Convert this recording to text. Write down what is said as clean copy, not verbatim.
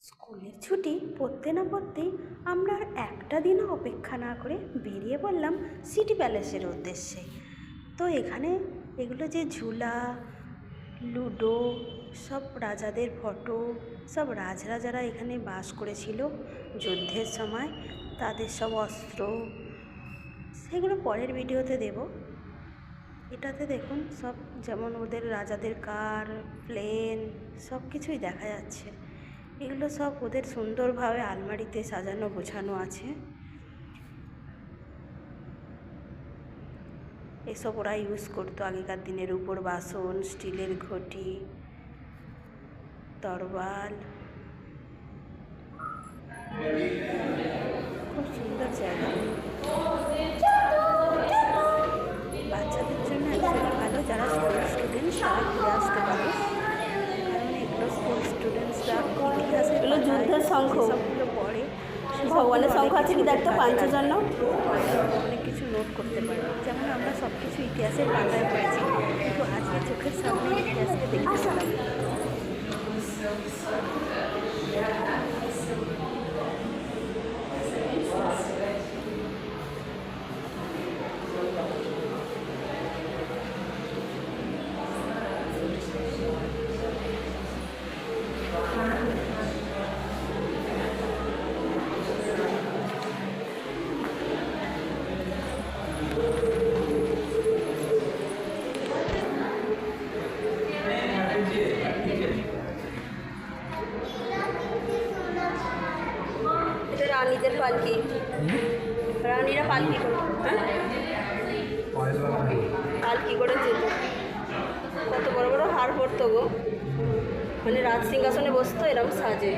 স্কুলের ছুটি পড়তে না পড়তেই আমরা আর একটা দিনও অপেক্ষা না করে বেরিয়ে পড়লাম সিটি প্যালেসের উদ্দেশ্যে। তো এখানে এগুলো যে ঝুলা, লুডো, সব রাজাদের ফটো, সব রাজরাজারা এখানে বাস করেছিল যুদ্ধের সময়, তাদের সব অস্ত্র, সেগুলো পরের ভিডিওতে দেব। এটাতে দেখুন সব যেমন ওদের রাজাদের কার, প্লেন, সব কিছুই দেখা যাচ্ছে। এগুলো সব ওদের সুন্দরভাবে আলমারিতে সাজানো গোছানো আছে। এসব ওরা ইউজ করতো আগেকার দিনের উপর বাসন, স্টিলের ঘটি, তরোয়াল। খুব সুন্দর জায়গা, বাচ্চাদের জন্য অ্যাকচুয়ালি ভালো। যারা স্কুল স্টুডেন্ট তারা ঘুরে আসতে পারে, কারণ এগুলো স্কুল স্টুডেন্টসরা ইতিহাসের এগুলো যুদ্ধের শঙ্খ, সবগুলো পড়ে। ভগবানের শঙ্খ আছে কি দেখতো পাঞ্চজন্য, অনেক কিছু নোট করতে পারে। যেমন আমরা সব কিছু ইতিহাসের পাতায় পড়েছি, কিন্তু আজকে চোখের সামনে ইতিহাসকে দেখতে পেলাম। এটা রানীদের পালকি, রানীরা পালকি করে, হ্যাঁ পালকি করে যেত। কত বড় বড় হার পড়তো গো, মানে রাজ সিংহাসনে বসতো এরকম সাজে।